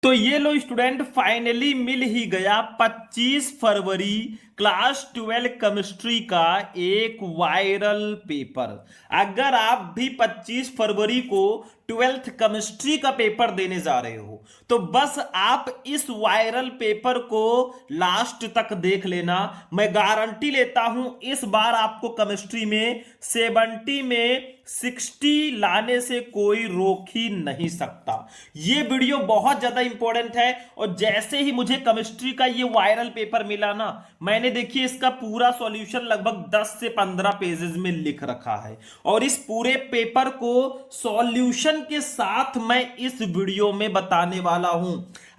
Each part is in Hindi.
तो ये लो स्टूडेंट, फाइनली मिल ही गया 25 फरवरी क्लास 12 केमिस्ट्री का एक वायरल पेपर। अगर आप भी 25 फरवरी को 12th केमिस्ट्री का पेपर देने जा रहे हो तो बस आप इस वायरल पेपर को लास्ट तक देख लेना। मैं गारंटी लेता हूं इस बार आपको केमिस्ट्री में 70 में 60 लाने से कोई रोक ही नहीं सकता। ये वीडियो बहुत ज्यादा इंपॉर्टेंट है और जैसे ही मुझे केमिस्ट्री का ये वायरल पेपर मिला ना, मैंने देखिए इसका पूरा सॉल्यूशन लगभग 10 से 15 पेजेस में लिख रखा है और इस पूरे पेपर को सॉल्यूशन के साथ मैं इस वीडियो में बताने वाला हूं।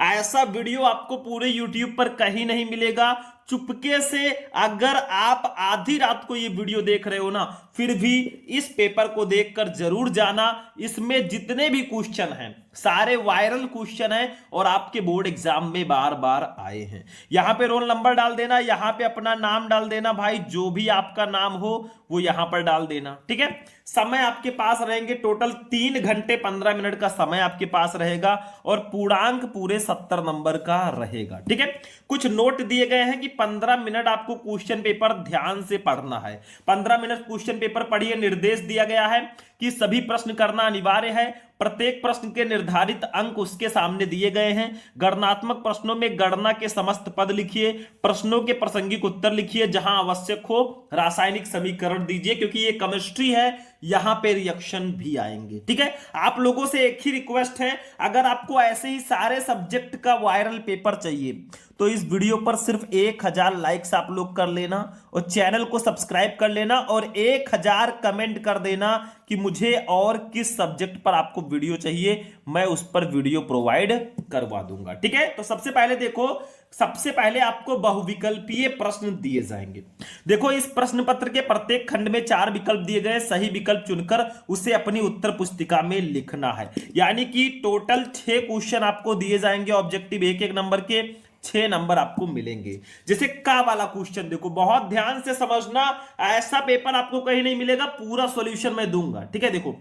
ऐसा वीडियो आपको पूरे YouTube पर कहीं नहीं मिलेगा। चुपके से अगर आप आधी रात को ये वीडियो देख रहे हो ना, फिर भी इस पेपर को देखकर जरूर जाना। इसमें जितने भी क्वेश्चन हैं सारे वायरल क्वेश्चन हैं और आपके बोर्ड एग्जाम में बार बार आए हैं। यहां पे रोल नंबर डाल देना, यहां पे अपना नाम डाल देना, भाई जो भी आपका नाम हो वो यहां पर डाल देना, ठीक है। समय आपके पास रहेंगे टोटल 3 घंटे 15 मिनट का समय आपके पास रहेगा और पूर्णांक पूरे 70 नंबर का रहेगा, ठीक है। कुछ नोट दिए गए हैं कि 15 मिनट आपको क्वेश्चन पेपर ध्यान से पढ़ना है। 15 मिनट क्वेश्चन पेपर पढ़िए। निर्देश दिया गया है कि सभी प्रश्न करना अनिवार्य है। प्रत्येक प्रश्न के निर्धारित अंक उसके सामने दिए गए हैं। गणनात्मक प्रश्नों में गणना के समस्त पद लिखिए। प्रश्नों के प्रासंगिक उत्तर लिखिए। जहां आवश्यक हो रासायनिक समीकरण दीजिए, क्योंकि ये केमिस्ट्री है, यहां पे रिएक्शन भी आएंगे, ठीक है। आप लोगों से एक ही रिक्वेस्ट है, अगर आपको ऐसे ही सारे सब्जेक्ट का वायरल पेपर चाहिए तो इस वीडियो पर सिर्फ 1000 लाइक्स आप लोग कर लेना और चैनल को सब्सक्राइब कर लेना और 1000 कमेंट कर देना कि मुझे और किस सब्जेक्ट पर आपको वीडियो चाहिए, मैं उस पर वीडियो प्रोवाइड करवा दूंगा, ठीक है। तो सबसे पहले देखो, सबसे पहले आपको बहुविकल्पीय प्रश्न दिए जाएंगे। देखो, इस प्रश्न पत्र के प्रत्येक खंड में 4 विकल्प दिए गए। सही विकल्प चुनकर उसे अपनी उत्तर पुस्तिका में लिखना है। यानी कि टोटल 6 क्वेश्चन आपको दिए जाएंगे ऑब्जेक्टिव, एक एक नंबर के 6 नंबर आपको मिलेंगे। जैसे का वाला क्वेश्चन देखो, बहुत ध्यान से समझना, ऐसा पेपर आपको कहीं नहीं मिलेगा, पूरा सॉल्यूशन मैं दूंगा, ठीक है। देखो,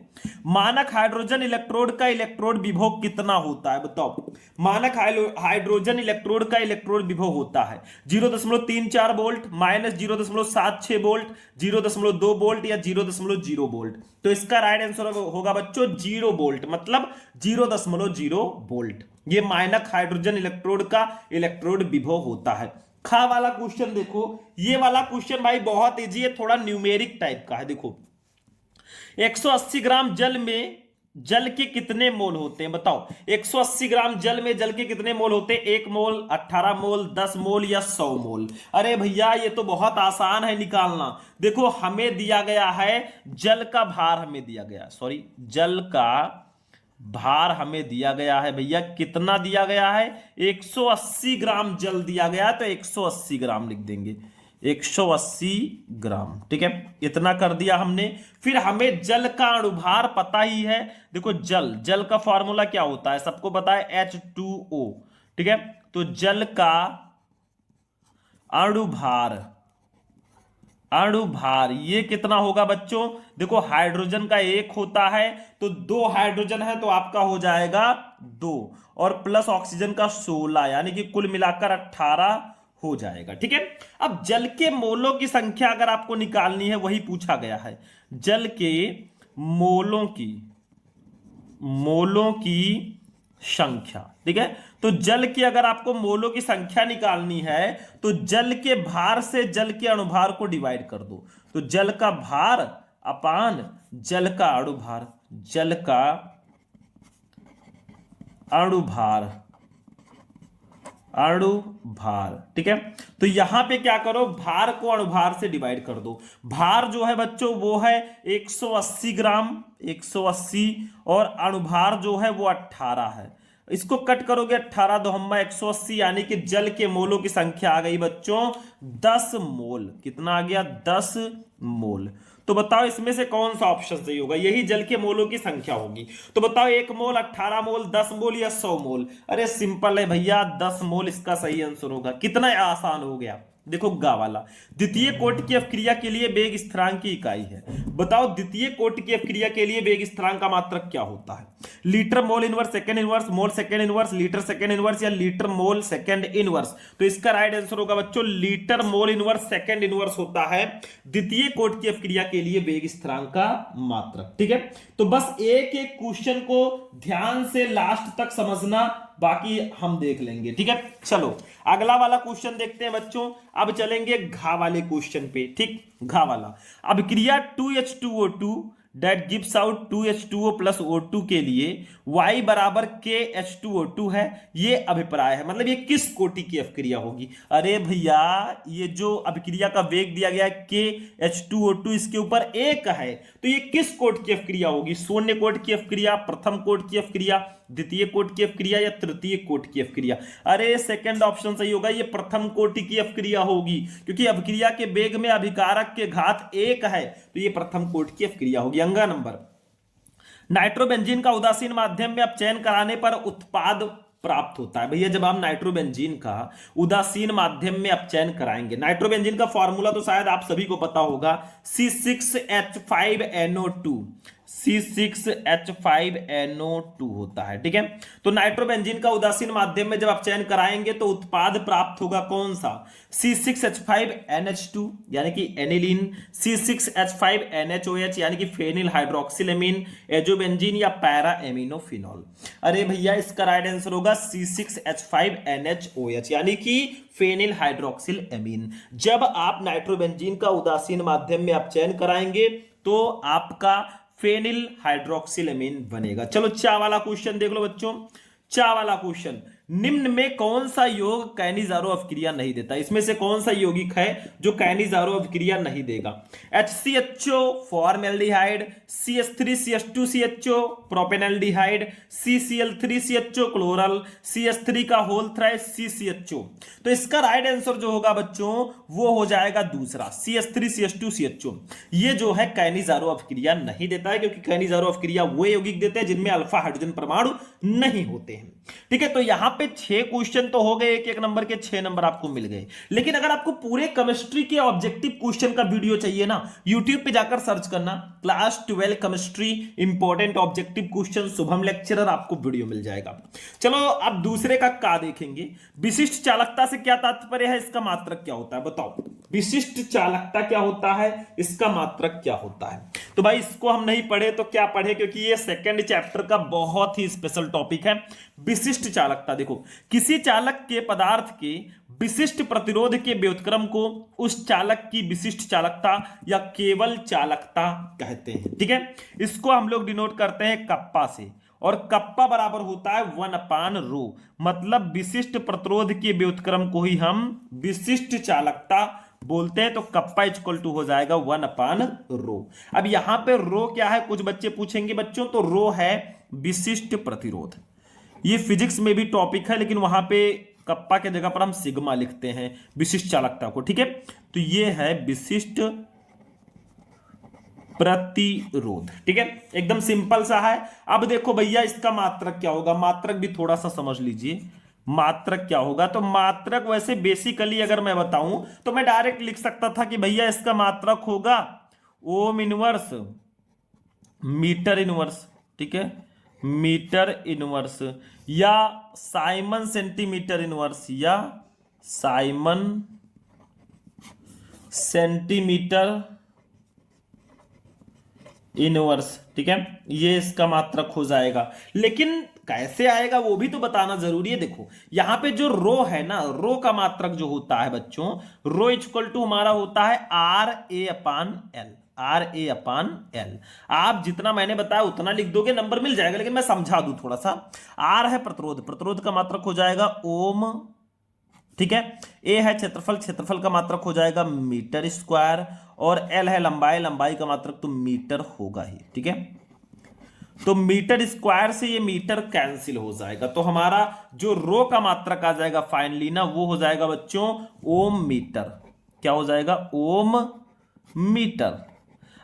मानक हाइड्रोजन इलेक्ट्रोड का इलेक्ट्रोड विभव कितना होता है, बताओ। मानक हाइड्रोजन इलेक्ट्रोड का इलेक्ट्रोड विभव होता है 0.34 वोल्ट, -0.76 वोल्ट, 0.2 वोल्ट या 0.0 वोल्ट। तो इसका राइट आंसर होगा बच्चों 0 वोल्ट, मतलब 0.0 वोल्ट। ये मानक हाइड्रोजन इलेक्ट्रोड का इलेक्ट्रोड विभव होता है। खा वाला क्वेश्चन देखो, ये वाला क्वेश्चन भाई बहुत इजी है, थोड़ा न्यूमेरिक टाइप का है। देखो, 180 ग्राम जल में जल के कितने मोल होते हैं, बताओ। 180 ग्राम जल में जल के कितने मोल होते हैं? 1 मोल, 18 मोल, 10 मोल या 100 मोल? अरे भैया ये तो बहुत आसान है निकालना। देखो, हमें दिया गया है जल का भार, हमें दिया गया, सॉरी, जल का भार हमें दिया गया है भैया। कितना दिया गया है? 180 ग्राम जल दिया गया, तो 180 ग्राम लिख देंगे, 180 ग्राम, ठीक है। इतना कर दिया हमने। फिर हमें जल का अणुभार पता ही है। देखो, जल का फॉर्मूला क्या होता है, सबको पता है, H2O, ठीक है। तो जल का अणुभार, अणुभार ये कितना होगा बच्चों? देखो, हाइड्रोजन का 1 होता है तो 2 हाइड्रोजन है तो आपका हो जाएगा 2 और प्लस ऑक्सीजन का 16, यानी कि कुल मिलाकर 18 हो जाएगा, ठीक है। अब जल के मोलों की संख्या अगर आपको निकालनी है, वही पूछा गया है। जल के मोलों की संख्या, ठीक है। तो जल की अगर आपको मोलों की संख्या निकालनी है तो जल के भार से जल के अणुभार को डिवाइड कर दो। तो जल का भार अपान जल का अणुभार, जल का अणुभार, अणुभार, ठीक है। तो यहां पे क्या करो, भार को अणुभार से डिवाइड कर दो। भार जो है बच्चों वो है 180 ग्राम, 180, और अणुभार जो है वो 18 है। इसको कट करोगे 18 दो हम्मा 180, यानी कि जल के मोलों की संख्या आ गई बच्चों 10 मोल। कितना आ गया? 10 मोल। तो बताओ इसमें से कौन सा ऑप्शन सही होगा? यही जल के मोलों की संख्या होगी। तो बताओ 1 मोल, 18 मोल, 10 मोल या 100 मोल? अरे सिंपल है भैया, 10 मोल इसका सही आंसर होगा। कितना आसान हो गया, देखो गा वाला, द्वितीय कोटि की अपक्रिया के लिए वेग स्थिरांक की इकाई है। बताओ द्वितीय कोटि की अपक्रिया के लिए वेग स्थिरांक का मात्रक क्या होता है? Litre mole inverse second inverse, mole second inverse, litre second inverse या लीटर मोल सेकंड इनवर्स? तो इसका राइट आंसर होगा बच्चों litre mole inverse second inverse होता है द्वितीय कोटि की अपक्रिया के लिए वेग स्थिरांक का मात्रक। ठीक है, तो बस एक एक क्वेश्चन को ध्यान से लास्ट तक समझना, बाकी हम देख लेंगे। ठीक है, चलो अगला वाला क्वेश्चन देखते हैं बच्चों। अब चलेंगे घा वाले क्वेश्चन पे। ठीक, घा वाला, अभिक्रिया 2H2O2 that gives out 2H2O plus O2 के लिए Y बराबर KH2O2 है, ये अभिप्राय है। मतलब ये किस कोटि की अपक्रिया होगी? अरे भैया ये जो अभिक्रिया का वेग दिया गया है KH2O2, इसके ऊपर एक है, तो ये किस कोटि की अपक्रिया होगी? शून्य कोटि की अपक्रिया, प्रथम कोटि की अपक्रिया, द्वितीय कोटि की अपक्रिया या तृतीय कोटि की अपक्रिया? अरे सेकंड ऑप्शन सही होगा, ये प्रथम कोटि की अपक्रिया होगी, क्योंकि अपक्रिया के वेग में अभिकारक के घात एक है, तो ये प्रथम कोटि की अपक्रिया होगी। अंगा नंबर, नाइट्रोबेंजीन का उदासीन माध्यम में अपचयन कराने पर उत्पाद प्राप्त होता है। भैया जब हम नाइट्रोबेंजीन का उदासीन माध्यम में अपचयन कराएंगे, नाइट्रोबेंजीन का फॉर्मूला तो शायद आप सभी को पता होगा, C6H5NO2, C6H5NO2 होता है। ठीक है, तो नाइट्रोबेंजीन का उदासीन माध्यम में जब अपचयन कराएंगे तो उत्पाद प्राप्त होगा कौन सा? C6H5NH2 यानी कि एनिलीन, C6H5NHOH यानी कि फेनिल हाइड्रोक्सिल एमीन, एजोबेंजीन या पैरा एमिनोफिनॉल। अरे भैया इसका राइट आंसर होगा C6H5NHOH यानी कि फेनिल हाइड्रोक्सिल एमीन। जब आप नाइट्रोबेंजीन का उदासीन माध्यम में अपचयन कराएंगे तो आपका फेनिल हाइड्रोक्सिलेमीन बनेगा। चलो चा वाला क्वेश्चन देख लो बच्चों। चा वाला क्वेश्चन, निम्न में कौन सा योग कैनिजारो अपक्रिया नहीं देता? इसमें से कौन सा यौगिक है जो कैनिजारो अपक्रिया नहीं देगा? HCHO formaldehyde, CH3CH2CHO propanaldehyde, CCl3CHO chloral, CH3 का होल थ्राइस, CCHO। तो इसका राइट आंसर जो होगा बच्चों वो हो जाएगा दूसरा, CH3CH2CHO। ये जो है कैनिजारो अपक्रिया नहीं देता है, क्योंकि कैनिजारो अपक्रिया वो यौगिक देते हैं जिनमें अल्फा हाइड्रोजन परमाणु नहीं होते हैं। ठीक है, तो यहां पे 6 क्वेश्चन तो हो गए, एक एक नंबर के 6 नंबर आपको मिल गए। लेकिन अगर आपको पूरे केमिस्ट्री के ऑब्जेक्टिव क्वेश्चन का वीडियो चाहिए ना, यूट्यूब पे जाकर सर्च करना class 12 chemistry important objective question Shubham lecturer, आपको वीडियो मिल जाएगा। चलो अब दूसरे का देखेंगे। विशिष्ट चालकता से क्या तात्पर्य है, इसका मात्रक क्या होता है? बताओ विशिष्ट चालकता क्या होता है, इसका मात्रक क्या होता है? तो भाई इसको हम नहीं पढ़े तो क्या पढ़े, क्योंकि ये सेकंड चैप्टर का बहुत ही स्पेशल टॉपिक है। विशिष्ट चालकता, देखो किसी चालक के पदार्थ के विशिष्ट प्रतिरोध के व्युत्क्रम को उस चालक की विशिष्ट चालकता या केवल चालकता कहते हैं। ठीक है, इसको हम लोग डिनोट करते हैं कप्पा से, और कप्पा बराबर होता है 1/ρ। मतलब विशिष्ट प्रतिरोध के व्युत्क्रम को ही हम विशिष्ट चालकता बोलते हैं, तो कप्पा इक्वल टू हो जाएगा 1/ρ। अब यहां पे रो क्या है, कुछ बच्चे पूछेंगे बच्चों, तो रो है विशिष्ट प्रतिरोध। ये फिजिक्स में भी टॉपिक है, लेकिन वहां पे कप्पा के जगह पर हम सिग्मा लिखते हैं विशिष्ट चालकता को। ठीक है, तो ये है विशिष्ट प्रतिरोध। ठीक है, एकदम सिंपल सा है। अब देखो भैया इसका मात्रक क्या होगा, मात्रक भी थोड़ा सा समझ लीजिए। मात्रक क्या होगा, तो मात्रक वैसे बेसिकली अगर मैं बताऊं तो मैं डायरेक्ट लिख सकता था कि भैया इसका मात्रक होगा ओम इनवर्स मीटर इनवर्स। ठीक है, मीटर इनवर्स या साइमन सेंटीमीटर इनवर्स या साइमन सेंटीमीटर इनवर्स। ठीक है, ये इसका मात्रक हो जाएगा। लेकिन कैसे आएगा वो भी तो बताना जरूरी है। देखो यहां पे जो रो है ना, रो का मात्रक जो होता है बच्चों, रो इक्वल टू हमारा होता है RA/L। RA/L आप जितना मैंने बताया उतना लिख दोगे, नंबर मिल जाएगा। लेकिन मैं समझा दूं थोड़ा सा। R है प्रतिरोध, प्रतिरोध का मात्रक हो जाएगा ओम। ठीक है, A है क्षेत्रफल, क्षेत्रफल का मात्रक हो जाएगा मीटर स्क्वायर, और L है लंबाई, लंबाई का मात्रक तो मीटर होगा ही। ठीक है, तो मीटर स्क्वायर से ये मीटर कैंसिल हो जाएगा, तो हमारा जो रो का मात्रक आ जाएगा फाइनली ना, वो हो जाएगा बच्चों ओम मीटर। क्या हो जाएगा, ओम मीटर।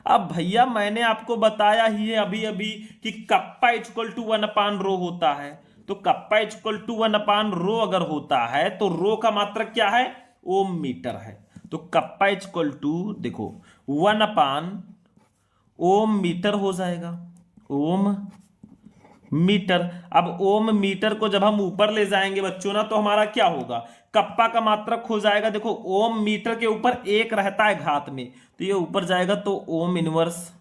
अब भैया मैंने आपको बताया ही है अभी अभी कि कप्पा इक्वल टू 1/ρ होता है, तो कप्पा इक्वल टू 1/ρ अगर होता है तो रो का मात्रक क्या है, ओम मीटर है। तो कप्पा इक्वल टू देखो 1/, ओम मीटर हो जाएगा, ओम मीटर। अब ओम मीटर को जब हम ऊपर ले जाएंगे बच्चों ना, तो हमारा क्या होगा, कप्पा का मात्रक हो जाएगा। देखो ओम मीटर के ऊपर 1 रहता है घात में, तो ये ऊपर जाएगा तो ओम इनवर्स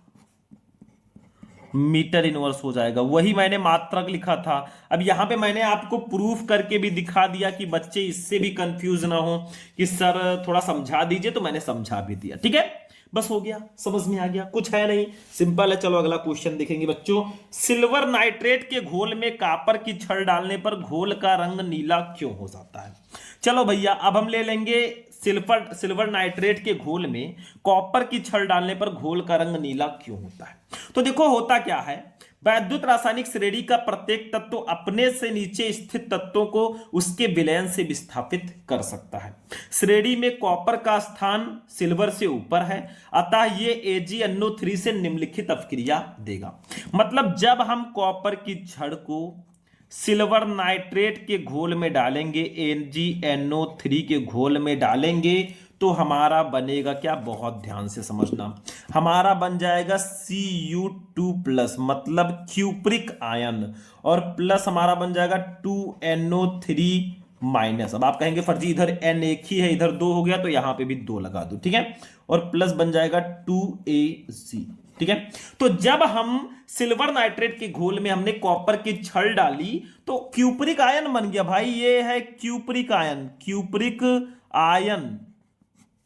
मीटर इनवर्स हो जाएगा। वही मैंने मात्रक लिखा था। अब यहां पे मैंने आपको प्रूफ करके भी दिखा दिया कि बच्चे इससे भी कंफ्यूज ना हो कि सर थोड़ा समझा दीजिए, तो मैंने समझा भी दिया। ठीक है, बस हो गया, समझ में आ गया, कुछ है नहीं, सिंपल है। चलो अगला क्वेश्चन देखेंगे बच्चों। सिल्वर नाइट्रेट के घोल में कॉपर की छड़ डालने पर घोल का रंग नीला क्यों हो जाता है? चलो भैया, अब हम ले लेंगे सिल्वर नाइट्रेट के घोल में कॉपर की छड़ डालने पर घोल का रंग नीला क्यों होता है। तो देखो होता क्या है, वैद्युत रासायनिक श्रेणी का प्रत्येक तत्व अपने से नीचे स्थित तत्वों को उसके विलयन से विस्थापित कर सकता है। श्रेणी में कॉपर का स्थान सिल्वर से ऊपर है, अतः ये AgNO3 से निम्नलिखित अपक्रिया देगा। मतलब जब हम कॉपर की छड़ को सिल्वर नाइट्रेट के घोल में डालेंगे, AgNO3 के घोल में डालेंगे, तो हमारा बनेगा क्या, बहुत ध्यान से समझना, हमारा बन जाएगा Cu2+, मतलब क्यूप्रिक आयन, और प्लस हमारा बन जाएगा 2NO3-। अब आप कहेंगे फर्जी इधर N एक ही है, इधर 2 हो गया, तो यहां पे भी 2 लगा दो। ठीक है, और प्लस बन जाएगा 2Ag। ठीक है, तो जब हम सिल्वर नाइट्रेट के घोल में हमने कॉपर की छड़ डाली, तो क्यूप्रिक आयन बन गया भाई, ये है cupric ion, cupric ion,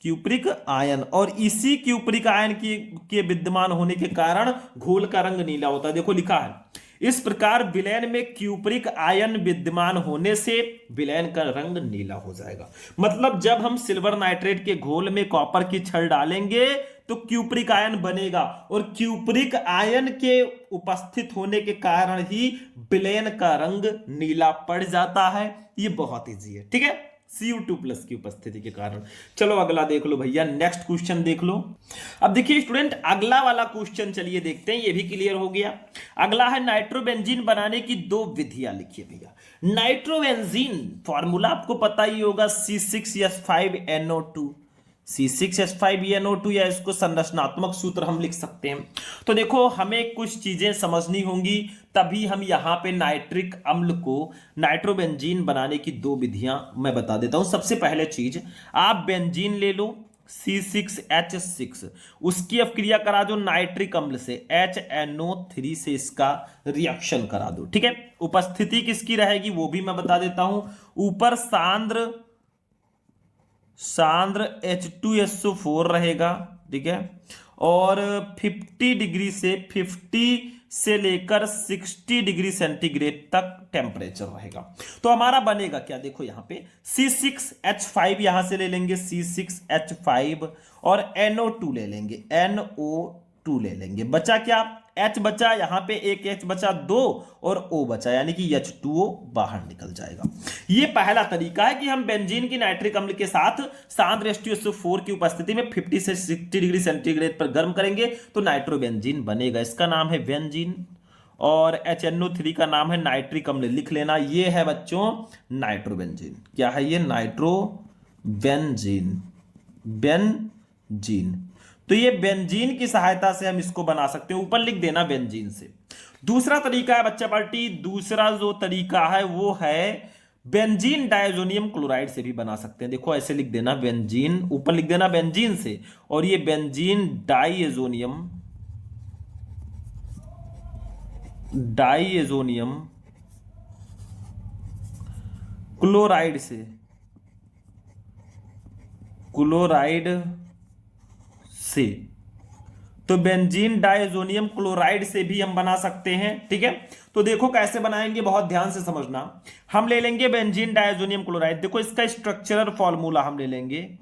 cupric ion. और इसी क्यूप्रिक आयन के विद्यमान होने के कारण घोल का रंग नीला होता है। देखो लिखा है, इस प्रकार विलयन में क्यूप्रिक आयन विद्यमान होने से विलयन का रंग नीला हो जाएगा। मतलब जब हम सिल्वर नाइट्रेट के घोल में कॉपर की छड़ डालेंगे तो क्यूप्रिक आयन बनेगा, और क्यूप्रिक आयन के उपस्थित होने के कारण ही विलयन का रंग नीला पड़ जाता है। ये बहुत इजी है। ठीक है, Cu2+ की उपस्थिति के कारण। चलो अगला देख लो भैया, नेक्स्ट क्वेश्चन देख लो। अब देखिए स्टूडेंट, अगला वाला क्वेश्चन चलिए देखते हैं, ये भी क्लियर हो गया। अगला है नाइट्रोबेंजीन बनाने की 2 विधियां लिखिए भैया। नाइट्रोबेंजीन फॉर्मूला आपको पता ही होगा, C6H5NO2, C6H5NO2, या इसको संरचनात्मक सूत्र हम लिख सकते हैं। तो देखो हमें कुछ चीजें समझनी होंगी, तभी हम यहां पे नाइट्रिक अम्ल को नाइट्रोबेंजीन बनाने की 2 विधियां मैं बता देता हूं। सबसे पहले चीज, आप बेंजीन ले लो C6H6, उसकी अपक्रिया करा दो नाइट्रिक अम्ल से HNO3 से, इसका रिएक्शन करा दो। ठीक है, उपस्थिति किसकी रहेगी वो भी मैं बता देता हूं। ऊपर सांद्र H2SO4 रहेगा। ठीक है, और 50 से लेकर 60 डिग्री सेंटीग्रेड तक टेम्परेचर रहेगा। तो हमारा बनेगा क्या, देखो यहां पे C6H5 यहां से ले लेंगे, C6H5, और NO2 ले लेंगे, NO2 ले लेंगे। बचा क्या, H बचा, यहां पे एक H बचा, 2, और O बचा, यानी कि H2O बाहर निकल जाएगा। ये पहला तरीका है कि हम बेंजीन की नाइट्रिक अम्ल के साथ सांद्र H2SO4 की उपस्थिति में 50 से 60 डिग्री सेंटीग्रेड पर गर्म करेंगे तो नाइट्रोबेंजीन बनेगा। इसका नाम है बेंजीन, और HNO3 का नाम है नाइट्रिक अम्ल, लिख लेना। ये है बच्चों नाइट्रोबेंजीन। क्या है ये, नाइट्रोबेंजीन, बेंजीन। तो ये बेंजीन की सहायता से हम इसको बना सकते हैं, ऊपर लिख देना बेंजीन से। दूसरा तरीका है बच्चा पार्टी, दूसरा जो तरीका है वो है बेंजीन डायजोनियम क्लोराइड से भी बना सकते हैं। देखो ऐसे लिख देना बेंजीन, ऊपर लिख देना बेंजीन से, और ये बेंजीन डाइएजोनियम क्लोराइड से, तो बेंजीन डायजोनियम क्लोराइड से भी हम बना सकते हैं। ठीक है, तो देखो कैसे बनाएंगे, बहुत ध्यान से समझना। हम ले लेंगे बेंजीन डायजोनियम क्लोराइड, देखो इसका स्ट्रक्चरल फॉर्मूला हम ले लेंगे,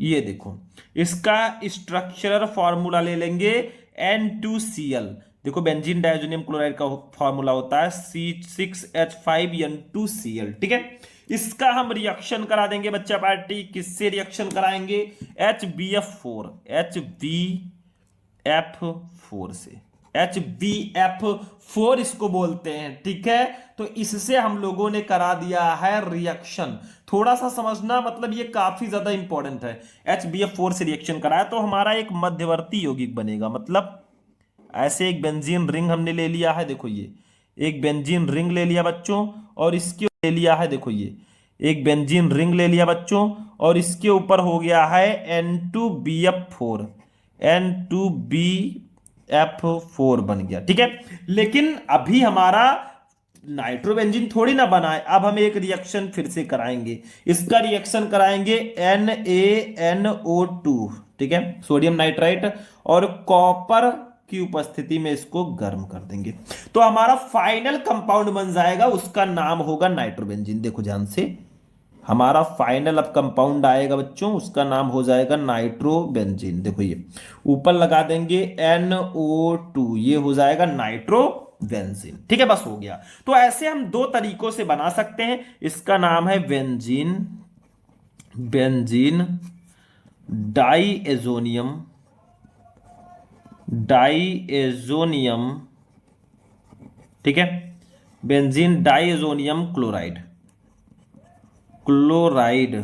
ये देखो इसका स्ट्रक्चरल फॉर्मूला ले लेंगे N2Cl। देखो बेंजीन डायजोनियम क्लोराइड का फॉर्मूला होता है C6H5N2Cl। ठीक है, इसका हम रिएक्शन करा देंगे बच्चा पार्टी, किससे रिएक्शन कराएंगे, HBF4 से। HbF4 इसको बोलते हैं, ठीक है। तो इससे हम लोगों ने करा दिया है रिएक्शन। थोड़ा सा समझना, मतलब ये काफी ज्यादा इंपॉर्टेंट है। HbF4 से रिएक्शन कराया तो हमारा एक मध्यवर्ती यौगिक बनेगा। मतलब ऐसे एक बेंजीन रिंग हमने ले लिया है, देखो ये एक बेंजीन रिंग ले लिया बच्चों, और इसके ले लिया है, देखो ये एक बेंजीन रिंग ले लिया बच्चों, और इसके ऊपर हो गया है N2BF4, N2BF4 बन गया, ठीक है। लेकिन अभी हमारा नाइट्रोबेंजीन थोड़ी ना बना है, अब हम एक रिएक्शन फिर से कराएंगे। इसका रिएक्शन कराएंगे NaNO2, ठीक है, सोडियम नाइट्राइट, और कॉपर की उपस्थिति में इसको गर्म कर देंगे। तो हमारा फाइनल कंपाउंड बन जाएगा, उसका नाम होगा नाइट्रोबेंजीन। देखो ध्यान से, हमारा फाइनल अब कंपाउंड आएगा बच्चों, उसका नाम हो जाएगा नाइट्रोबेंजीन। देखो ये ऊपर लगा देंगे NO2, ये हो जाएगा नाइट्रोबेंजीन, ठीक है, बस हो गया। तो ऐसे हम दो तरीकों से बना सकते हैं। इसका नाम है बेंजीन, बेंजीन डाईएजोनियम, डाईएजोनियम, ठीक है, बेंजीन डाईएजोनियम क्लोराइड, क्लोराइड,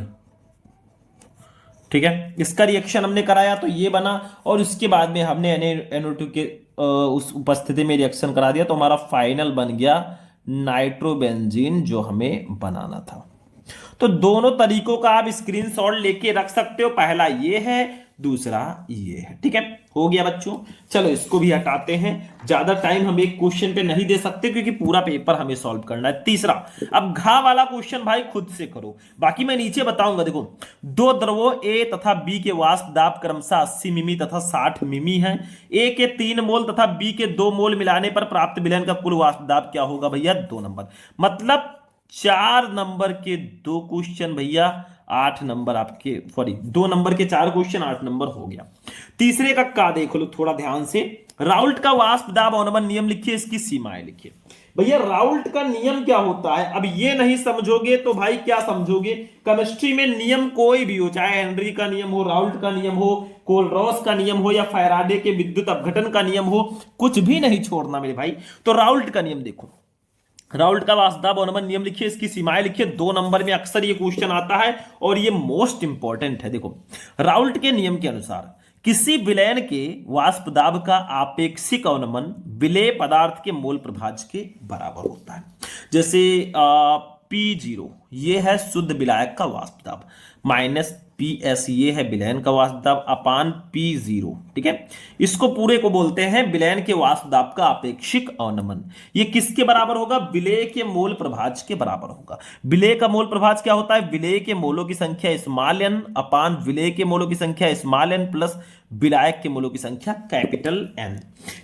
ठीक है। इसका रिएक्शन हमने कराया तो ये बना, और उसके बाद में हमने NaNO2 के उस उपस्थिति में रिएक्शन करा दिया, तो हमारा फाइनल बन गया नाइट्रोबेंजीन, जो हमें बनाना था। तो दोनों तरीकों का आप स्क्रीनशॉट लेके रख सकते हो। पहला ये है, दूसरा ये है, ठीक है। हो गया बच्चों, चलो इसको भी हटाते हैं। ज्यादा टाइम हम एक क्वेश्चन पे नहीं दे सकते, क्योंकि पूरा पेपर हमें सॉल्व करना है। तीसरा, अब घा वाला क्वेश्चन भाई खुद से करो, बाकी मैं नीचे बताऊंगा। देखो, दो द्रवों ए तथा बी के वाष्प दाब क्रमशः 80 मिमी तथा 60 मिमी है। ए के 3 मोल तथा बी के 2 मोल मिलाने पर प्राप्त विलयन का कुल वाष्प दाब क्या होगा भैया? 2 नंबर। मतलब 4 नंबर के 2 क्वेश्चन भैया, 8 नंबर आपके, सॉरी 2 नंबर के 4 क्वेश्चन, 8 नंबर हो गया। तीसरे का देख लो थोड़ा ध्यान से। राउल्ट का वाष्प दाब अवनमन नियम लिखिए, इसकी सीमाएं लिखिए। भैया राउल्ट का नियम क्या होता है? अब ये नहीं समझोगे तो भाई क्या समझोगे? केमिस्ट्री में नियम कोई भी हो, चाहे हेनरी का नियम हो, राउल्ट का नियम हो, कोलरॉस का नियम हो, या फैराडे के विद्युत अपघटन का नियम हो, कुछ भी नहीं छोड़ना मेरे भाई। तो राउल्ट का नियम देखो, राउल्ट का वाष्प दाब अवनमन नियम लिखिए, इसकी सीमाएं लिखिए। 2 नंबर में अक्सर ये क्वेश्चन आता है और ये मोस्ट इंपॉर्टेंट है। देखो, राउल्ट के नियम के अनुसार किसी विलयन के वाष्प दाब का आपेक्षिक अवनमन विलेय पदार्थ के मोल प्रभाज के बराबर होता है। जैसे P0 ये है शुद्ध विलायक का वाष्प दाब, माइनस PS ये है विलयन का वाष्प दाब, अपान P0, ठीक है। इसको पूरे को बोलते हैं विलयन के वाष्प दाब का आपेक्षिक अवनमन। ये किसके बराबर होगा? विलेय के मोल प्रभाज के बराबर होगा। विलेय का मोल प्रभाज क्या होता है? विलेय के मोलों की संख्या स्मॉल n अपान विलेय के मोलों की संख्या स्मॉल n प्लस विलायक के मोलों की संख्या कैपिटल N।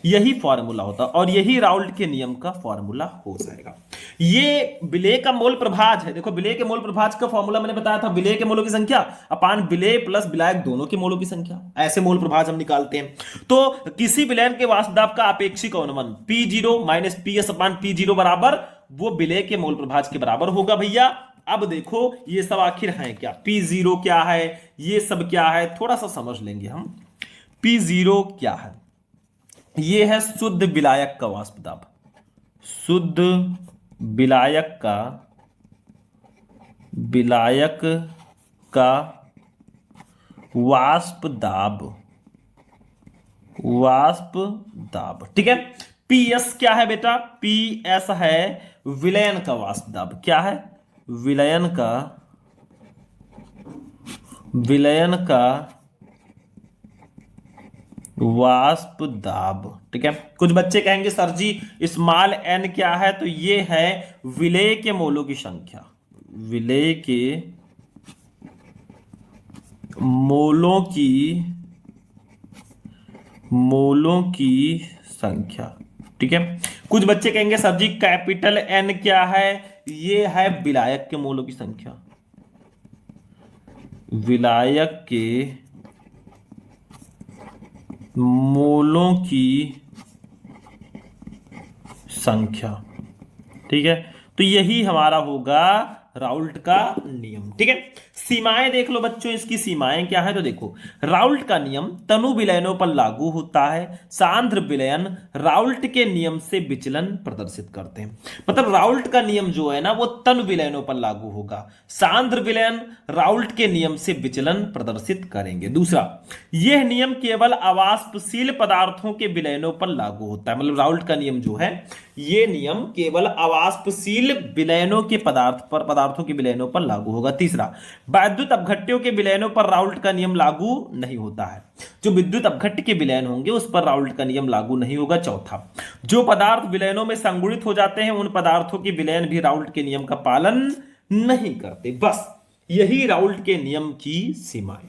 यही फॉर्मूला होता है और यही राउल्ट के नियम का फॉर्मूला हो जाएगा। ये विलेय का मोल प्रभाज है। देखो, विलेय के मोल प्रभाज का फॉर्मूला मैंने बताया था, विलेय के मोलों की संख्या अपान विलेय प्लस विलायक दोनों के मोलों की संख्या। ऐसे मोल प्रभाज हम निकालते हैं। तो किसी विलयन के वाष्प दाब का आपेक्षिक अवनमन P0 माइनस PS अपान P0 बराबर वो विलेय के मोल प्रभाज के बराबर होगा भैया। अब देखो ये सब आखिर है क्या, P0 क्या है, ये सब क्या है, थोड़ा सा समझ लेंगे हम। P0 क्या है? ये है शुद्ध विलायक का वाष्प दाब, शुद्ध विलायक का वाष्प दाब, ठीक है। PS क्या है बेटा? PS है विलयन का वाष्प दाब। क्या है? विलयन का वाष्प दाब, ठीक है। कुछ बच्चे कहेंगे सर जी स्मॉल n क्या है? तो ये है विलेय के मोलों की संख्या, विलेय के मोलों की संख्या, ठीक है। कुछ बच्चे कहेंगे सर जी कैपिटल N क्या है? ये है विलायक के मोलों की संख्या, विलायक के मोलों की संख्या, ठीक है। तो यही हमारा होगा राउल्ट का नियम। ठीक है, सीमाएं देख लो बच्चों, इसकी सीमाएं क्या है तो देखो, राउल्ट का नियम तनु विलयनों पर लागू होता है। सांद्र विलयन राउल्ट के नियम से विचलन प्रदर्शित करते हैं। मतलब राउल्ट का नियम जो है ना वो तनु विलयनों पर लागू होगा, सांद्र विलयन राउल्ट के नियम से विचलन प्रदर्शित करेंगे। दूसरा, यह नियम केवल अवाष्पशील पदार्थों के विलयनों पर लागू होता है। मतलब राउल्ट का नियम जो है ये नियम केवल अवाष्पशील विलयनों के पदार्थों के विलयनों पर लागू होगा। तीसरा, वैद्युत अपघट्यों के विलयनों पर राउल्ट का नियम लागू नहीं होता है। जो विद्युत अपघट्य के विलयन होंगे उस पर राउल्ट का नियम लागू नहीं होगा। चौथा, जो पदार्थ विलयनों में संगुणित हो जाते हैं उन पदार्थों के विलयन भी राउल्ट के नियम का पालन नहीं करते। बस यही राउल्ट के नियम की सीमाएं।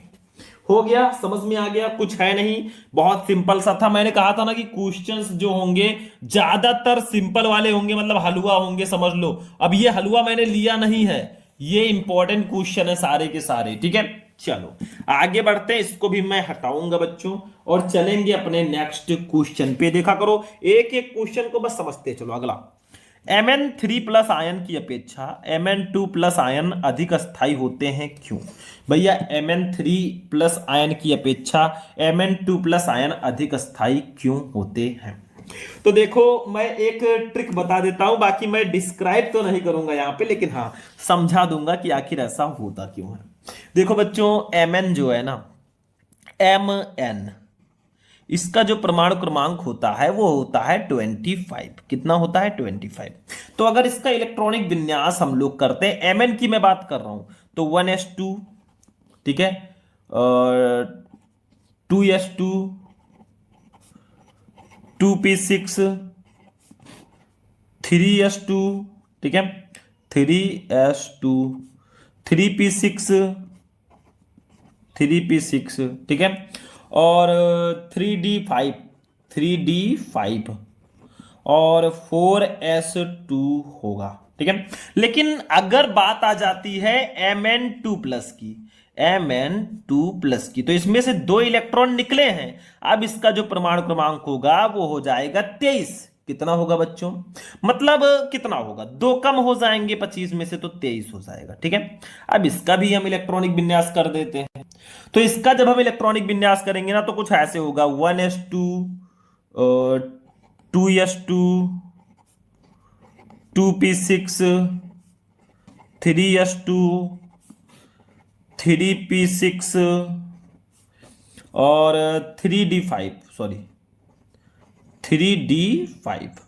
हो गया, समझ में आ गया, कुछ है नहीं, बहुत सिंपल सा था। मैंने कहा था ना कि क्वेश्चंस जो होंगे ज्यादातर सिंपल वाले होंगे, मतलब हलवा होंगे, समझ लो। अब ये हलवा मैंने लिया नहीं है, ये इंपॉर्टेंट क्वेश्चन है सारे के सारे। ठीक है, चलो आगे बढ़ते हैं, इसको भी मैं हटाऊंगा बच्चों और चलेंगे अपने नेक्स्ट क्वेश्चन पे। देखा करो, एक एक क्वेश्चन को बस समझते चलो। अगला, Mn3 प्लस आयन की अपेक्षा Mn2 प्लस आयन अधिक स्थायी होते हैं, क्यों? भैया Mn3 प्लस आयन की अपेक्षा Mn2 प्लस आयन अधिक स्थायी क्यों होते हैं? तो देखो, मैं एक ट्रिक बता देता हूं, बाकी मैं डिस्क्राइब तो नहीं करूंगा यहां पे, लेकिन हाँ समझा दूंगा कि आखिर ऐसा होता क्यों है। देखो बच्चों, Mn जो है ना, Mn इसका जो परमाणु क्रमांक होता है वो होता है 25। कितना होता है? 25। तो अगर इसका इलेक्ट्रॉनिक विन्यास हम लोग करते हैं, Mn की मैं बात कर रहा हूं, तो 1s2, ठीक है, 2s2, 2p6, 3s2, ठीक है, 3s2, 3p6, 3p6, ठीक है, और 3d5, 3d5 और 4s2 होगा। ठीक है, लेकिन अगर बात आ जाती है Mn2 प्लस की, Mn2 प्लस की, तो इसमें से 2 इलेक्ट्रॉन निकले हैं। अब इसका जो परमाणु क्रमांक होगा वो हो जाएगा 23। कितना होगा बच्चों? मतलब कितना होगा, 2 कम हो जाएंगे 25 में से, तो 23 हो जाएगा। ठीक है, अब इसका भी हम इलेक्ट्रॉनिक विन्यास कर देते हैं। तो इसका जब हम इलेक्ट्रॉनिक विन्यास करेंगे ना तो कुछ ऐसे होगा, 1s2, 2s2, 2p6, 3s2, 3p6 और 3d5, सॉरी 3d5।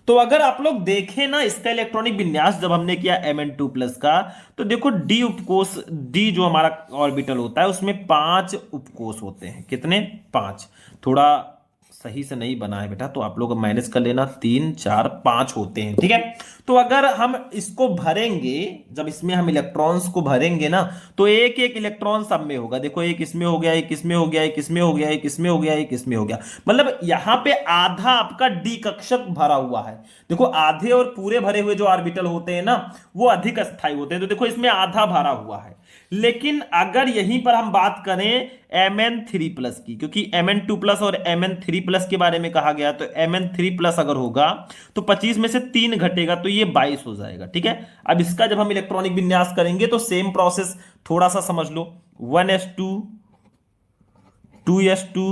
तो अगर आप लोग देखें ना इसका इलेक्ट्रॉनिक विन्यास जब हमने किया Mn2 प्लस का, तो देखो डी उपकोष, डी जो हमारा ऑर्बिटल होता है उसमें 5 उपकोष होते हैं। कितने? 5। थोड़ा सही से नहीं बना है बेटा, तो आप लोग मैनेज कर लेना, 3 4 5 होते हैं। ठीक है, तो अगर हम इसको भरेंगे, जब इसमें हम इलेक्ट्रॉन्स को भरेंगे ना, तो एक एक इलेक्ट्रॉन सब में होगा। देखो, एक इसमें हो गया, एक इसमें हो गया, एक इसमें हो गया, एक इसमें हो गया, एक इसमें हो गया। मतलब यहां पे आधा आपका डी कक्षक भरा हुआ है। देखो, आधे और पूरे भरे हुए जो ऑर्बिटल होते हैं ना वो अधिक स्थायी होते हैं। तो देखो इसमें आधा भरा हुआ है। लेकिन अगर यहीं पर हम बात करें Mn3 प्लस की, क्योंकि Mn2 प्लस और Mn3 प्लस के बारे में कहा गया, तो Mn3 प्लस अगर होगा तो 25 में से 3 घटेगा तो ये 22 हो जाएगा। ठीक है, अब इसका जब हम इलेक्ट्रॉनिक विन्यास करेंगे तो सेम प्रोसेस थोड़ा सा समझ लो, 1s2, 2s2,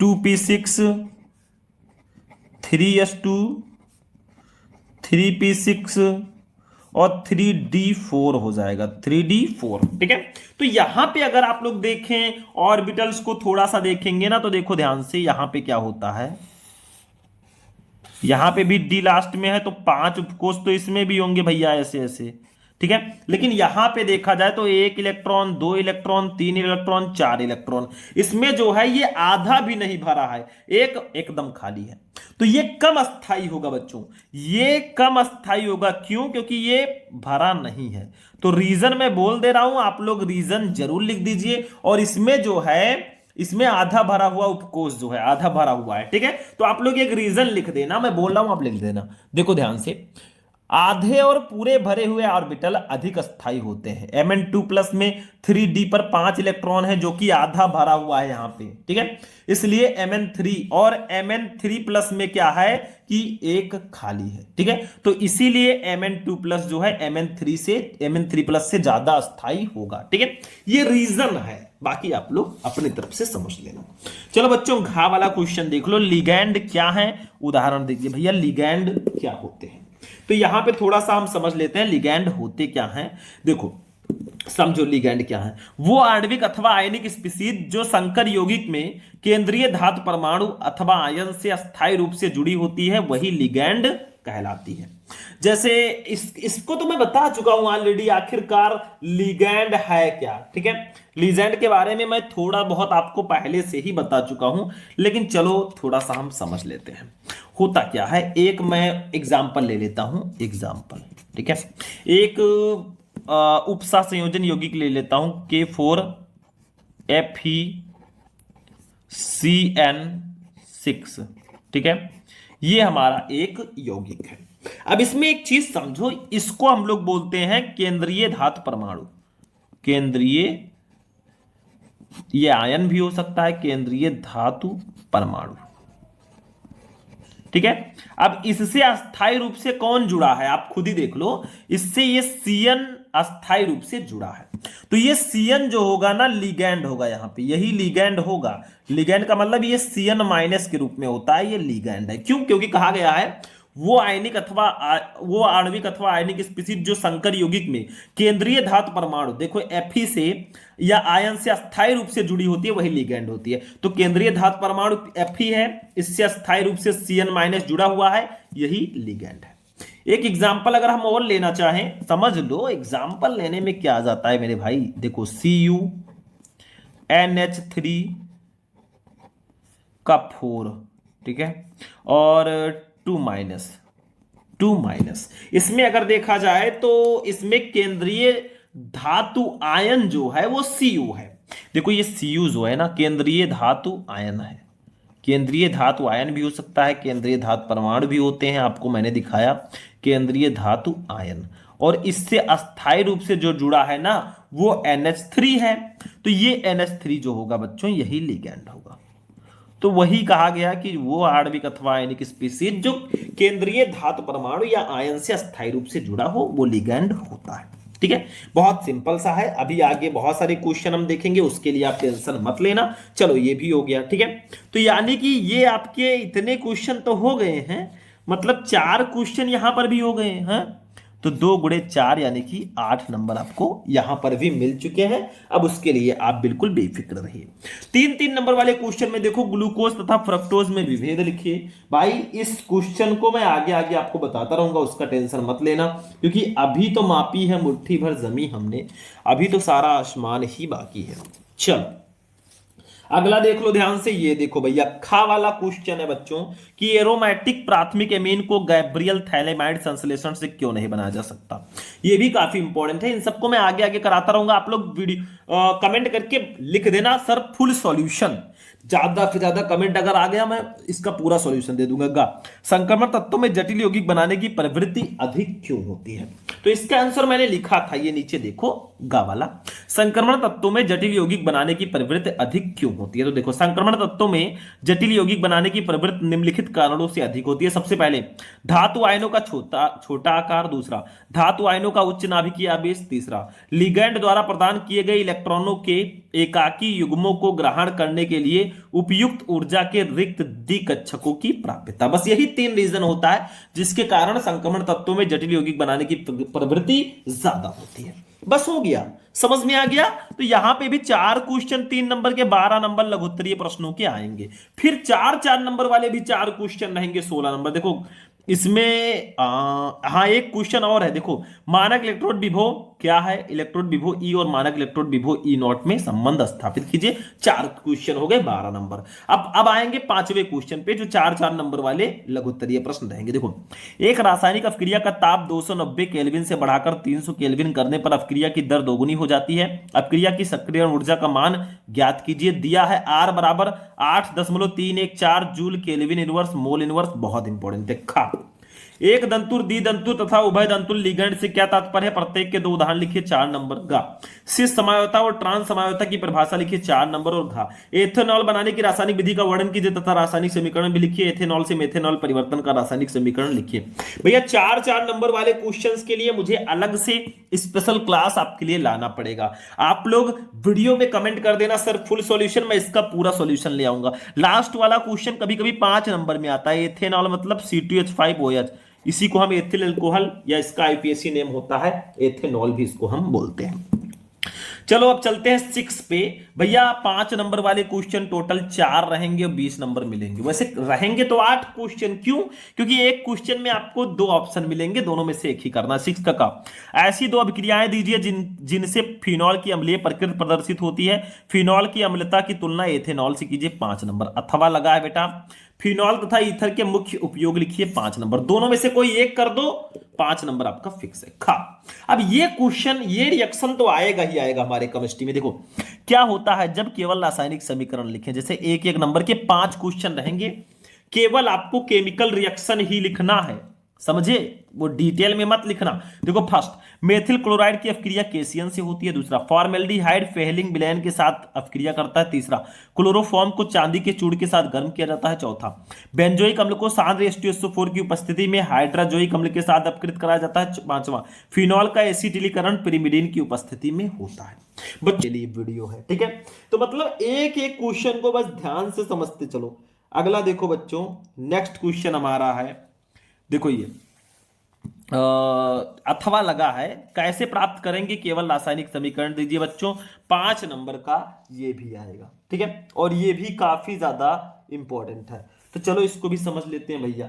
2p6, 3s2, 3p6 और 3d4 हो जाएगा, 3d4। ठीक है, तो यहां पे अगर आप लोग देखें ऑर्बिटल्स को थोड़ा सा देखेंगे ना, तो देखो ध्यान से, यहां पे क्या होता है, यहां पे भी डी लास्ट में है, तो 5 उपकोष तो इसमें भी होंगे भैया, ऐसे ऐसे। ठीक है, लेकिन यहां पे देखा जाए तो 1 इलेक्ट्रॉन, 2 इलेक्ट्रॉन, 3 इलेक्ट्रॉन, 4 इलेक्ट्रॉन, इसमें जो है ये आधा भी नहीं भरा है, एक एकदम खाली है। तो ये कम अस्थाई होगा बच्चों, ये कम अस्थाई होगा। क्यों? क्योंकि ये भरा नहीं है। तो रीजन मैं बोल दे रहा हूं, आप लोग रीजन जरूर लिख दीजिए। और इसमें जो है, इसमें आधा भरा हुआ उपकोष जो है, आधा भरा हुआ है। ठीक है, तो आप लोग एक रीजन लिख देना, मैं बोल रहा हूं आप लिख देना। देखो ध्यान से, आधे और पूरे भरे हुए ऑर्बिटल अधिक स्थायी होते हैं। Mn2 प्लस में 3d पर 5 इलेक्ट्रॉन है जो कि आधा भरा हुआ है यहां पे, ठीक है। इसलिए Mn3 और Mn3 प्लस में क्या है कि एक खाली है, ठीक है। तो इसीलिए Mn2 प्लस जो है Mn3 प्लस से ज्यादा स्थायी होगा, ठीक है। ये रीजन है, बाकी आप लोग अपनी तरफ से समझ लेना। चलो बच्चों, घा वाला क्वेश्चन देख लो। लिगैंड क्या है, उदाहरण देखिए भैया, लिगैंड क्या होते हैं। तो यहां पे थोड़ा सा हम समझ लेते हैं लिगैंड होते क्या हैं। देखो समझो लिगैंड क्या है। वो आणविक अथवा आयनिक स्पीशीज जो संकर यौगिक में केंद्रीय धातु परमाणु अथवा आयन से अस्थायी रूप से जुड़ी होती है, वही लिगैंड कहलाती है। जैसे इसको तो मैं बता चुका हूं ऑलरेडी, आखिरकार लिगैंड है क्या, ठीक है। लिगैंड के बारे में मैं थोड़ा बहुत आपको पहले से ही बता चुका हूं, लेकिन चलो थोड़ा सा हम समझ लेते हैं होता क्या है। एक मैं एग्जांपल ले लेता हूं, एग्जांपल, ठीक है। एक उपसा संयोजन यौगिक ले लेता हूं K4FeCN6, ठीक है। ये हमारा एक यौगिक है। अब इसमें एक चीज समझो, इसको हम लोग बोलते हैं केंद्रीय धातु परमाणु। केंद्रीय, ये आयन भी हो सकता है, केंद्रीय धातु परमाणु, ठीक है। अब इससे अस्थायी रूप से कौन जुड़ा है, आप खुद ही देख लो। इससे ये Cn अस्थायी रूप से जुड़ा है, तो ये Cn जो होगा ना लिगैंड होगा, यहां पे यही लिगैंड होगा। लिगैंड का मतलब ये Cn माइनस के रूप में होता है, ये लिगैंड है। क्यों? क्योंकि कहा गया है वो आणविक अथवा आयनिक स्पीशीज जो संकर यौगिक में केंद्रीय धातु परमाणु, देखो Fe से या आयन से अस्थायी रूप से जुड़ी होती है, वही लिगैंड होती है। तो केंद्रीय धातु परमाणु Fe है, इससे अस्थायी रूप से Cn माइनस जुड़ा हुआ है, यही लिगैंड है। एक एग्जाम्पल अगर हम और लेना चाहें, समझ लो एग्जाम्पल लेने में क्या आ जाता है मेरे भाई। देखो CuNH3 का 4, ठीक है, और 2 माइनस। इसमें अगर देखा जाए तो इसमें केंद्रीय धातु आयन जो है वो Cu है। देखो ये Cu जो है ना, केंद्रीय धातु आयन है। केंद्रीय धातु आयन भी हो सकता है, केंद्रीय धातु परमाणु भी होते हैं, आपको मैंने दिखाया केंद्रीय धातु आयन। और इससे अस्थायी रूप से जो जुड़ा है ना वो NH3 है। तो ये NH3 जो होगा बच्चों, यही लिगैंड होगा। तो वही कहा गया कि वो आणविक अथवा आयनिक स्पीशीज जो केंद्रीय धातु परमाणु या आयन से अस्थायी रूप से जुड़ा हो, वो लिगैंड होता है, ठीक है। बहुत सिंपल सा है। अभी आगे बहुत सारे क्वेश्चन हम देखेंगे, उसके लिए आप टेंशन मत लेना। चलो ये भी हो गया, ठीक है। तो यानी कि ये आपके इतने क्वेश्चन तो हो गए हैं, मतलब 4 क्वेश्चन यहां पर भी हो गए हैं। तो 2 गुणे 4 यानी कि 8 नंबर आपको यहां पर भी मिल चुके हैं। अब उसके लिए आप बिल्कुल बेफिक्र रहिए। 3-3 नंबर वाले क्वेश्चन में देखो ग्लूकोज तथा फ्रक्टोज में विभेद लिखिए। भाई इस क्वेश्चन को मैं आगे आगे आपको बताता रहूंगा, उसका टेंशन मत लेना, क्योंकि अभी तो मापी है मुट्ठी भर जमी हमने, अभी तो सारा आसमान ही बाकी है। चलो अगला देख लो ध्यान से। ये देखो भैया, खा वाला क्वेश्चन है बच्चों कि एरोमेटिक प्राथमिक एमीन को गैब्रियल थैलेमाइड संश्लेषण से क्यों नहीं बनाया जा सकता। ये भी काफी इंपॉर्टेंट है। इन सबको मैं आगे आगे कराता रहूंगा। आप लोग वीडियो कमेंट करके लिख देना सर फुल सॉल्यूशन। ज्यादा से ज्यादा कमेंट अगर आ गया, मैं इसका पूरा सॉल्यूशन दे दूंगा। गा संक्रमण तत्वों में जटिल यौगिक बनाने की प्रवृत्ति अधिक क्यों होती है। तो इसका आंसर मैंने लिखा था, ये नीचे देखो, गा वाला। संक्रमण तत्वों में जटिल यौगिक बनाने की प्रवृत्ति अधिक क्यों होती है। तो देखो संक्रमण तत्वों में जटिल यौगिक बनाने की प्रवृत्ति निम्नलिखित कारणों से अधिक होती है। सबसे पहले धातु आयनों का छोटा आकार, दूसरा धातु आयनों का उच्च नाभिकीय आवेश, तीसरा लिगैंड द्वारा प्रदान किए गए इलेक्ट्रॉनों के एकाकी युग्मों को ग्रहण करने के लिए उपयुक्त ऊर्जा के रिक्त द्विकक्षकों की प्राप्यता। बस यही 3 रीजन होता है जिसके कारण संक्रमण तत्वों में जटिल यौगिक बनाने की प्रवृत्ति ज्यादा होती है। बस हो गया, समझ में आ गया। तो यहां पे भी 4 क्वेश्चन 3 नंबर के, 12 नंबर लघुत्तरीय प्रश्नों के आएंगे। फिर 4-4 नंबर वाले भी 4 क्वेश्चन रहेंगे, 16 नंबर। देखो इसमें हाँ एक क्वेश्चन और है। देखो मानक इलेक्ट्रोड विभव क्या है, इलेक्ट्रोड विभव ई और मानक इलेक्ट्रोड विभव ई नॉट में संबंध स्थापित कीजिए। 4 क्वेश्चन हो गए, 12 नंबर। अब आएंगे 5वें क्वेश्चन पे, जो 4-4 नंबर वाले लघुत्तरीय प्रश्न रहेंगे। देखो एक रासायनिक अपक्रिया का ताप 290 केल्विन से बढ़ाकर 300 केल्विन करने पर अपक्रिया की दर दोगुनी हो जाती है। अपक्रिया की सक्रियण ऊर्जा का मान ज्ञात कीजिए। दिया है R = 8.314 joule kelvin inverse mole inverse. बहुत इंपॉर्टेंट है। एक दंतुर द्विदंतुर तथा उभय दंतुर लिगेंड से क्या तात्पर्य है? प्रत्येक के 2 उदाहरण लिखिए 4 नंबर। गा सिस समायोता और ट्रांस समायोता की परिभाषा लिखिए 4 नंबर। और घा एथेनॉल बनाने की रासायनिक विधि का वर्णन कीजिए तथा रासायनिक समीकरण भी लिखिए। एथेनॉल से मेथेनॉल परिवर्तन का रासायनिक समीकरण लिखिए। भैया 4 नंबर वाले क्वेश्चंस के लिए मुझे अलग से स्पेशल क्लास आपके लिए लाना पड़ेगा। आप लोग वीडियो में कमेंट कर देना सर फुल सॉल्यूशन, मैं इसका पूरा सॉल्यूशन ले आऊंगा। लास्ट वाला क्वेश्चन कभी कभी 5 नंबर में आता है। एथेनॉल मतलब C2H5OH, इसी को हम एथिल अल्कोहल या इसका आईपीएससी नेम होता है एथेनॉल भी इसको हम बोलते हैं। चलो अब चलते हैं 6 पे। भैया 5 नंबर वाले क्वेश्चन टोटल 4 रहेंगे और 20 नंबर मिलेंगे। वैसे रहेंगे तो 8 क्वेश्चन, क्यों? क्योंकि एक क्वेश्चन में आपको 2 ऑप्शन मिलेंगे, दोनों में से एक ही करना। 6 का ऐसी 2 अभिक्रियाएं दीजिए जिनसे फिनॉल की अम्लीय प्रकृति प्रदर्शित होती है। फिनॉल की अम्लता की तुलना एथेनॉल से कीजिए 5 नंबर। अथवा लगा है बेटा। फिनॉल तथा ईथर के मुख्य उपयोग लिखिए 5 नंबर। दोनों में से कोई एक कर दो, 5 नंबर आपका फिक्स है। खा अब ये क्वेश्चन, ये रिएक्शन तो आएगा ही आएगा हमारे केमिस्ट्री में। देखो क्या होता है जब केवल रासायनिक समीकरण लिखें, जैसे एक एक नंबर के 5 क्वेश्चन रहेंगे, केवल आपको केमिकल रिएक्शन ही लिखना है, समझे? वो डिटेल में मत लिखना। देखो फर्स्ट, मेथिल क्लोराइड की अपक्रिया केसियन से होती है। दूसरा, फॉर्मेल्डिहाइड फेहलिंग विलयन के साथ अपक्रिया करता है। तीसरा, क्लोरोफॉर्म को चांदी के चूड़ के साथ गर्म किया जाता है। चौथा, बेंजोइक अम्ल को सांद्र H2SO4 की उपस्थिति में हाइड्राजोइक अम्ल के साथ अपकृत कराया जाता है। पांचवा, फिनॉल का एसिटिलीकरण पिरिमिडीन की उपस्थिति में होता है। बच्चों के लिए वीडियो है, ठीक है? तो मतलब एक एक क्वेश्चन को बस ध्यान से समझते चलो। अगला देखो बच्चों, नेक्स्ट क्वेश्चन हमारा है, देखो ये अथवा लगा है, कैसे प्राप्त करेंगे केवल रासायनिक समीकरण दीजिए बच्चों। 5 नंबर का ये भी आएगा, ठीक है? और ये भी काफी ज्यादा इंपॉर्टेंट है, तो चलो इसको भी समझ लेते हैं भैया।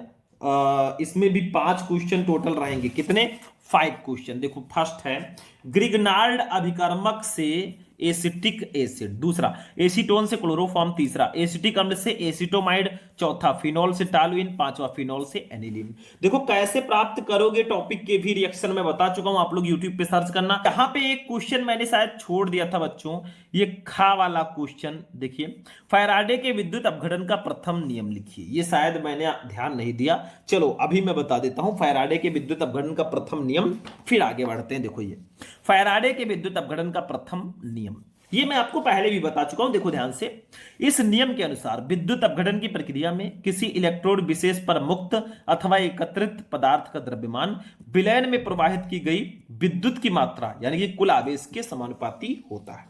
इसमें भी 5 क्वेश्चन टोटल रहेंगे। कितने? 5 क्वेश्चन। देखो फर्स्ट है, ग्रिग्नार्ड अभिकर्मक से एसिटिक एसिड। दूसरा, एसीटोन से क्लोरोफॉर्म। तीसरा, एसिटिक अम्ल से एसिटोमाइड। चौथा, फिनॉल से टॉलुइन। पांचवा, फिनॉल से एनिलीन। देखो कैसे प्राप्त करोगे, टॉपिक के भी रिएक्शन में बता चुका हूं, आप लोग यूट्यूब पे सर्च करना। यहां पे एक क्वेश्चन मैंने शायद छोड़ दिया था बच्चों, ये खा वाला क्वेश्चन देखिए, फैराडे के विद्युत अपघटन का प्रथम नियम लिखिए। ये शायद मैंने ध्यान नहीं दिया, चलो अभी मैं बता देता हूं फैराडे के विद्युत अपघटन का प्रथम नियम, फिर आगे बढ़ते हैं। देखो ये फैराडे के विद्युत अपघटन का प्रथम नियम, ये मैं आपको पहले भी बता चुका हूं, देखो ध्यान से। इस नियम के अनुसार विद्युत अपघटन की प्रक्रिया में किसी इलेक्ट्रोड विशेष पर मुक्त अथवा एकत्रित पदार्थ का द्रव्यमान विलयन में प्रवाहित की गई विद्युत की मात्रा यानी कि कुल आवेश के समानुपाती होता है।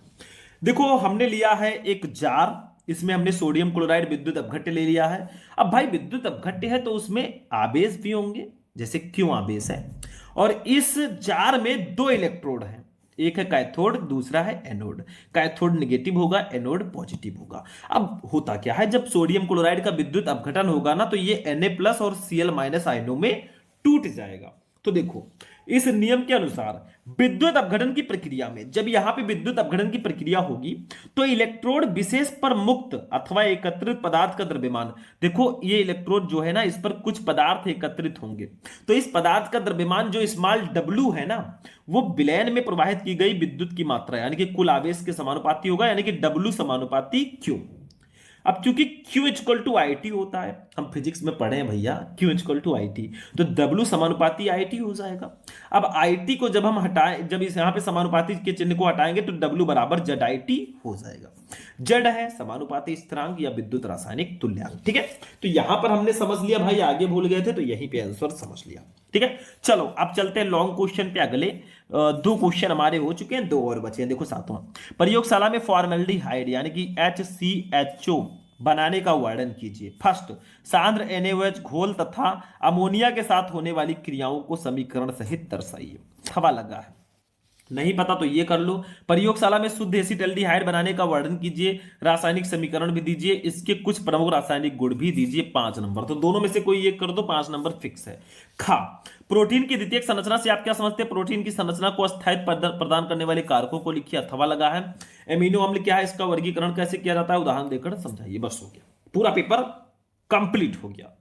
देखो हमने लिया है एक जार, इसमें हमने सोडियम क्लोराइड विद्युत अपघट्य ले लिया है। अब भाई विद्युत अपघट्य है तो उसमें आवेश भी होंगे, जैसे क्यों आवेश है, और इस जार में 2 इलेक्ट्रोड हैं, एक है कैथोड, दूसरा है एनोड। कैथोड नेगेटिव होगा, एनोड पॉजिटिव होगा। अब होता क्या है, जब सोडियम क्लोराइड का विद्युत अपघटन होगा ना, तो ये Na+ और Cl- आयनों में टूट जाएगा। तो देखो इस नियम के अनुसार विद्युत अपघटन की प्रक्रिया में, जब यहां पे विद्युत अपघटन की प्रक्रिया होगी तो इलेक्ट्रोड विशेष पर मुक्त अथवा एकत्रित पदार्थ का द्रव्यमान, देखो ये इलेक्ट्रोड जो है ना, इस पर कुछ पदार्थ एकत्रित होंगे, तो इस पदार्थ का द्रव्यमान जो स्मॉल w है ना, वो विलयन में प्रवाहित की गई विद्युत की मात्रा यानी कि कुल आवेश के समानुपाती होगा, यानी कि W समानुपाती Q। अब क्योंकि Q = IT होता है, हम फिजिक्स में पढ़े हैं भैया, Q = IT, तो W समानुपाती IT हो जाएगा। अब IT को जब हम हटाएं, जब इस यहां पे समानुपाती के चिन्ह को हटाएंगे तो W = ZIT हो जाएगा। Z है समानुपाती स्थिरांक या विद्युत रासायनिक तुल्यांक, ठीक है? तो यहां पर हमने समझ लिया भाई, आगे भूल गए थे तो यहीं पे आंसर समझ लिया, ठीक है? चलो अब चलते हैं लॉन्ग क्वेश्चन पे। अगले 2 क्वेश्चन हमारे हो चुके हैं, 2 और बचे हैं। देखो सातवां, प्रयोगशाला में फॉर्मेल्डिहाइड यानी कि HCHO बनाने का वर्णन कीजिए। फर्स्ट, सांद्र NaOH घोल तथा अमोनिया के साथ होने वाली क्रियाओं को समीकरण सहित दर्शाइए। हवा लगा है, नहीं पता तो ये कर लो। प्रयोगशाला में शुद्ध एसिटल्डिहाइड बनाने का वर्णन कीजिए, रासायनिक समीकरण भी दीजिए, इसके कुछ प्रमुख रासायनिक गुण भी दीजिए। 5 नंबर, तो दोनों में से कोई एक कर दो, 5 नंबर फिक्स है। खा, प्रोटीन की द्वितीयक संरचना से आप क्या समझते हैं? प्रोटीन की संरचना को स्थायित्व प्रदान करने वाले कारकों को लिखिए। अथवा लगा है। एमिनो अम्ल क्या है, इसका वर्गीकरण कैसे किया जाता है, उदाहरण देकर समझाइए। बस हो गया, पूरा पेपर कंप्लीट हो गया।